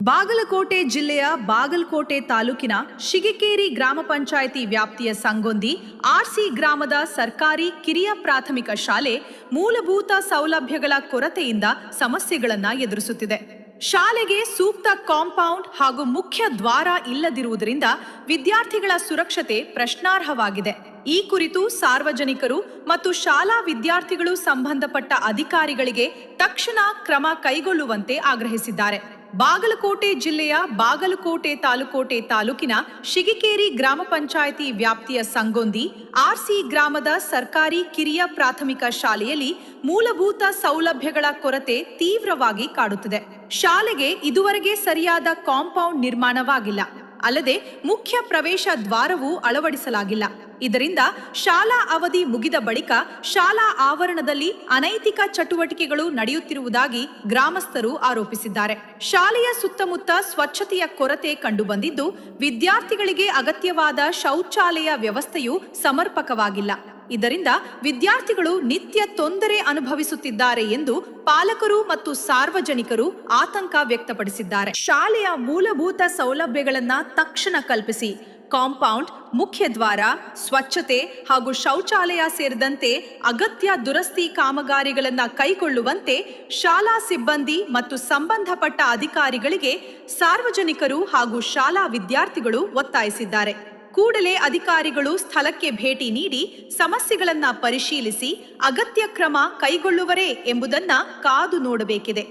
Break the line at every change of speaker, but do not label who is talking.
ಬಾಗಲಕೋಟೆ ಜಿಲ್ಲೆಯ ಬಾಗಲಕೋಟೆ ತಾಲೂಕಿನ ಶಿಗಕೇರಿ ಗ್ರಾಮ ಪಂಚಾಯಿತಿ ವ್ಯಾಪ್ತಿಯ ಸಂಗೊಂದಿ ಆರ್ಸಿ ಗ್ರಾಮದ ಸರ್ಕಾರಿ ಕಿರಿಯ ಪ್ರಾಥಮಿಕ ಶಾಲೆ ಮೂಲಭೂತ ಸೌಲಭ್ಯಗಳ ಕೊರತೆಯಿಂದ ಸಮಸ್ಯೆಗಳನ್ನು ಎದುರಿಸುತ್ತಿದೆ. ಶಾಲೆಗೆ ಸೂಕ್ತ ಕಾಂಪೌಂಡ್ ಹಾಗೂ ಮುಖ್ಯ ದ್ವಾರ ಇಲ್ಲದಿರುವುದರಿಂದ ವಿದ್ಯಾರ್ಥಿಗಳ ಸುರಕ್ಷತೆ ಪ್ರಶ್ನಾರ್ಹವಾಗಿದೆ. ಈ ಕುರಿತು ಸಾರ್ವಜನಿಕರು ಮತ್ತು ಶಾಲಾ ವಿದ್ಯಾರ್ಥಿಗಳು ಸಂಬಂಧಪಟ್ಟ ಅಧಿಕಾರಿಗಳಿಗೆ ತಕ್ಷಣ ಕ್ರಮ ಕೈಗೊಳ್ಳುವಂತೆ ಆಗ್ರಹಿಸಿದ್ದಾರೆ. ಬಾಗಲಕೋಟೆ ಜಿಲ್ಲೆಯ ಬಾಗಲಕೋಟೆ ತಾಲೂಕಿನ ಶಿಗಕೇರಿ ಗ್ರಾಮ ಪಂಚಾಯಿತಿ ವ್ಯಾಪ್ತಿಯ ಸಂಗೊಂದಿ ಆರ್ಸಿ ಗ್ರಾಮದ ಸರ್ಕಾರಿ ಕಿರಿಯ ಪ್ರಾಥಮಿಕ ಶಾಲೆಯಲ್ಲಿ ಮೂಲಭೂತ ಸೌಲಭ್ಯಗಳ ಕೊರತೆ ತೀವ್ರವಾಗಿ ಕಾಡುತ್ತಿದೆ. ಶಾಲೆಗೆ ಇದುವರೆಗೆ ಸರಿಯಾದ ಕಾಂಪೌಂಡ್ ನಿರ್ಮಾಣವಾಗಿಲ್ಲ. ಅಲ್ಲದೆ ಮುಖ್ಯ ಪ್ರವೇಶ ದ್ವಾರವೂ ಅಳವಡಿಸಲಾಗಿಲ್ಲ. ಇದರಿಂದ ಶಾಲಾ ಅವಧಿ ಮುಗಿದ ಬಳಿಕ ಶಾಲಾ ಆವರಣದಲ್ಲಿ ಅನೈತಿಕ ಚಟುವಟಿಕೆಗಳು ನಡೆಯುತ್ತಿರುವುದಾಗಿ ಗ್ರಾಮಸ್ಥರು ಆರೋಪಿಸಿದ್ದಾರೆ. ಶಾಲೆಯ ಸುತ್ತಮುತ್ತ ಸ್ವಚ್ಛತೆಯ ಕೊರತೆ ಕಂಡುಬಂದಿದ್ದು, ವಿದ್ಯಾರ್ಥಿಗಳಿಗೆ ಅಗತ್ಯವಾದ ಶೌಚಾಲಯ ವ್ಯವಸ್ಥೆಯು ಸಮರ್ಪಕವಾಗಿಲ್ಲ. ಇದರಿಂದ ವಿದ್ಯಾರ್ಥಿಗಳು ನಿತ್ಯ ತೊಂದರೆ ಅನುಭವಿಸುತ್ತಿದ್ದಾರೆ ಎಂದು ಪಾಲಕರು ಮತ್ತು ಸಾರ್ವಜನಿಕರು ಆತಂಕ ವ್ಯಕ್ತಪಡಿಸಿದ್ದಾರೆ. ಶಾಲೆಯ ಮೂಲಭೂತ ಸೌಲಭ್ಯಗಳನ್ನು ತಕ್ಷಣ ಕಲ್ಪಿಸಿ ಕಾಂಪೌಂಡ್, ಮುಖ್ಯ ದ್ವಾರ, ಸ್ವಚ್ಛತೆ ಹಾಗೂ ಶೌಚಾಲಯ ಸೇರಿದಂತೆ ಅಗತ್ಯ ದುರಸ್ತಿ ಕಾಮಗಾರಿಗಳನ್ನು ಕೈಗೊಳ್ಳುವಂತೆ ಶಾಲಾ ಸಿಬ್ಬಂದಿ ಮತ್ತು ಸಂಬಂಧಪಟ್ಟ ಅಧಿಕಾರಿಗಳಿಗೆ ಸಾರ್ವಜನಿಕರು ಹಾಗೂ ಶಾಲಾ ವಿದ್ಯಾರ್ಥಿಗಳು ಒತ್ತಾಯಿಸಿದ್ದಾರೆ. ಕೂಡಲೇ ಅಧಿಕಾರಿಗಳು ಸ್ಥಳಕ್ಕೆ ಭೇಟಿ ನೀಡಿ ಸಮಸ್ಯೆಗಳನ್ನು ಪರಿಶೀಲಿಸಿ ಅಗತ್ಯ ಕ್ರಮ ಕೈಗೊಳ್ಳುವರೇ ಎಂಬುದನ್ನು ಕಾದು ನೋಡಬೇಕಿದೆ.